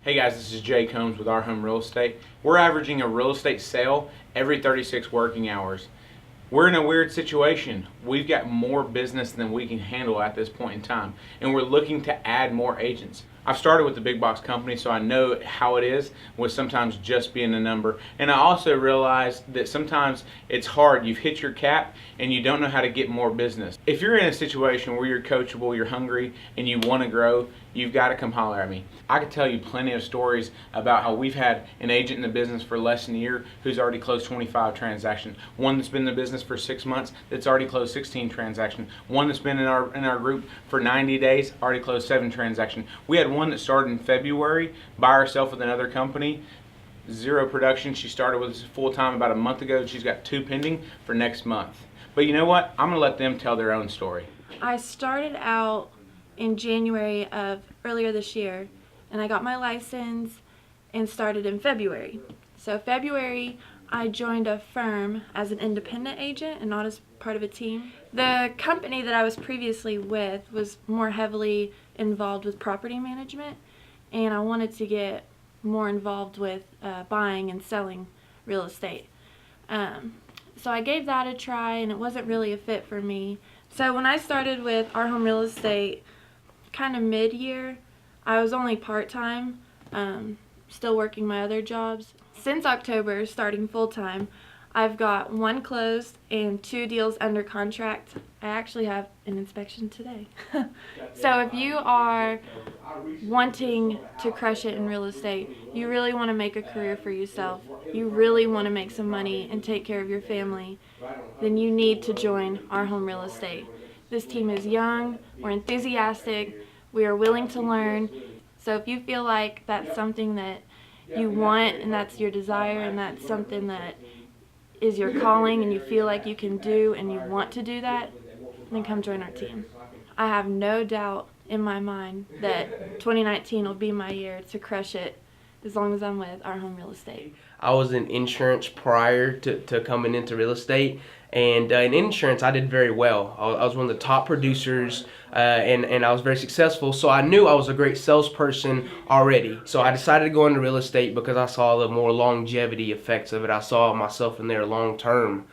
Hey guys, this is Jay Combs with Our Home Real Estate. We're averaging a real estate sale every 36 working hours. We're in a weird situation. We've got more business than we can handle at this point in time, and we're looking to add more agents. I've started with the big box company, so I know how it is with sometimes just being a number. And I also realized that sometimes it's hard. You've hit your cap and you don't know how to get more business. If you're in a situation where you're coachable, you're hungry, and you want to grow, you've got to come holler at me. I could tell you plenty of stories about how we've had an agent in the business for less than a year who's already closed 25 transactions. One that's been in the business for 6 months that's already closed 16 transactions. One that's been in our group for 90 days already closed 7 transactions. We had one that started in February by herself with another company. 0 production. She started with us full time about a month ago. She's got 2 pending for next month. But you know what? I'm going to let them tell their own story. I started out in January of earlier this year, and I got my license and started in February. So February, I joined a firm as an independent agent and not as part of a team. The company that I was previously with was more heavily involved with property management, and I wanted to get more involved with buying and selling real estate. So I gave that a try, and it wasn't really a fit for me. So when I started with Our Home Real Estate, kind of mid-year, I was only part-time, still working my other jobs. Since October, starting full-time, I've got 1 closed and 2 deals under contract. I actually have an inspection today. So if you are wanting to crush it in real estate, you really want to make a career for yourself, you really want to make some money and take care of your family, then you need to join Our Home Real Estate. This team is young, we're enthusiastic, we are willing to learn. So if you feel like that's something that you want and that's your desire and that's something that is your calling and you feel like you can do and you want to do that, then come join our team. I have no doubt in my mind that 2019 will be my year to crush it as long as I'm with Our Home Real Estate. I was in insurance prior to coming into real estate, and in insurance I did very well. I was one of the top producers, and I was very successful, so I knew I was a great salesperson already. So I decided to go into real estate because I saw the more longevity effects of it. I saw myself in there long term.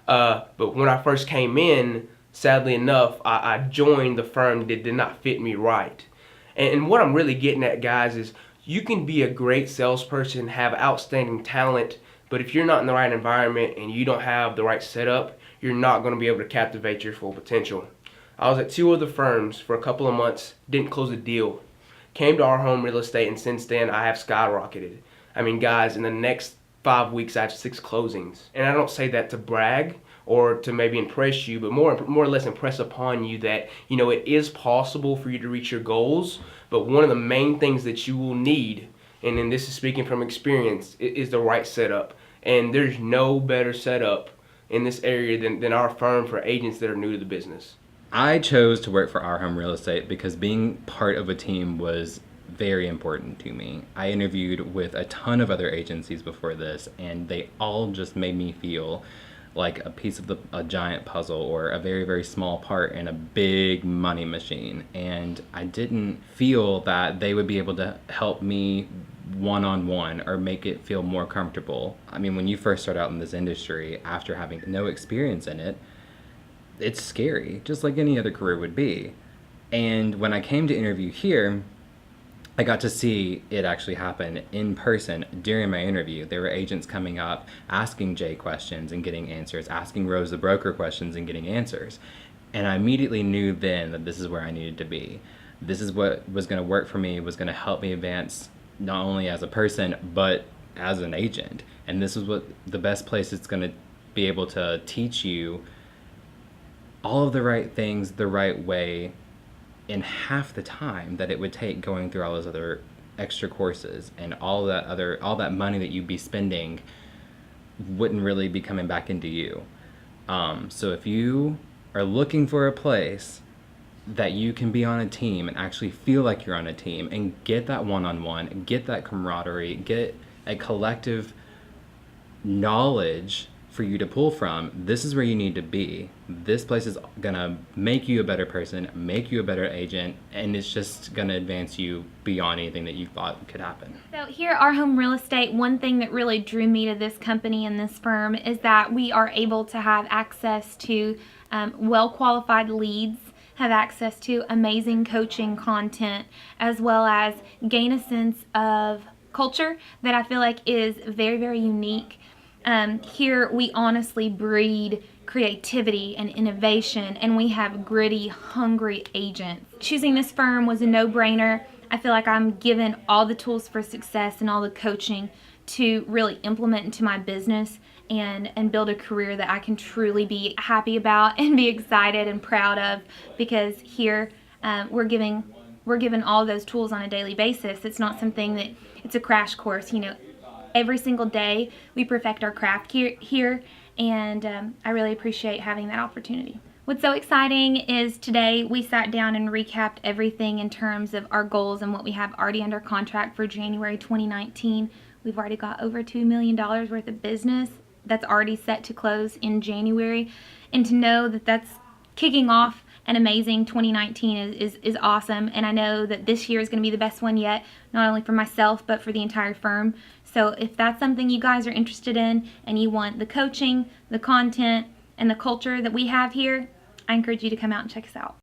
But when I first came in, sadly enough, I joined the firm that did not fit me right. And what I'm really getting at, guys, is you can be a great salesperson, have outstanding talent, but if you're not in the right environment and you don't have the right setup, you're not going to be able to captivate your full potential. I was at 2 other firms for a couple of months, didn't close a deal. Came to Our Home Real Estate, and since then I have skyrocketed. I mean, guys, in the next 5 weeks I have 6 closings. And I don't say that to brag or to maybe impress you, but more or less impress upon you that, you know, it is possible for you to reach your goals, but one of the main things that you will need, and then this is speaking from experience, is the right setup. And there's no better setup in this area than our firm for agents that are new to the business. I chose to work for Our Home Real Estate because being part of a team was very important to me. I interviewed with a ton of other agencies before this, and they all just made me feel like a piece of a giant puzzle or a very, very small part in a big money machine. And I didn't feel that they would be able to help me one-on-one or make it feel more comfortable. I mean, when you first start out in this industry, after having no experience in it, it's scary, just like any other career would be. And when I came to interview here, I got to see it actually happen in person during my interview. There were agents coming up, asking Jay questions and getting answers, asking Rose the broker questions and getting answers. And I immediately knew then that this is where I needed to be. This is what was going to work for me, was going to help me advance not only as a person, but as an agent. And this is what the best place it's going to be able to teach you all of the right things the right way in half the time that it would take going through all those other extra courses, and all that money that you'd be spending wouldn't really be coming back into you. So if you are looking for a place that you can be on a team and actually feel like you're on a team and get that one-on-one, get that camaraderie, get a collective knowledge for you to pull from. This is where you need to be. This place is gonna make you a better person, make you a better agent, and it's just gonna advance you beyond anything that you thought could happen. So here at Our Home Real Estate, one thing that really drew me to this company and this firm is that we are able to have access to well-qualified leads, have access to amazing coaching content, as well as gain a sense of culture that I feel like is very, very unique. Here we honestly breed creativity and innovation, and we have gritty, hungry agents. Choosing this firm was a no-brainer. I feel like I'm given all the tools for success and all the coaching to really implement into my business and build a career that I can truly be happy about and be excited and proud of, because here we're given all those tools on a daily basis. It's not something that it's a crash course, you know. Every single day we perfect our craft here, and I really appreciate having that opportunity. What's so exciting is today we sat down and recapped everything in terms of our goals and what we have already under contract for January 2019. We've already got over $2 million worth of business that's already set to close in January, and to know that that's kicking off an amazing 2019 is awesome. And I know that this year is going to be the best one yet, not only for myself but for the entire firm. So if that's something you guys are interested in and you want the coaching, the content, and the culture that we have here, I encourage you to come out and check us out.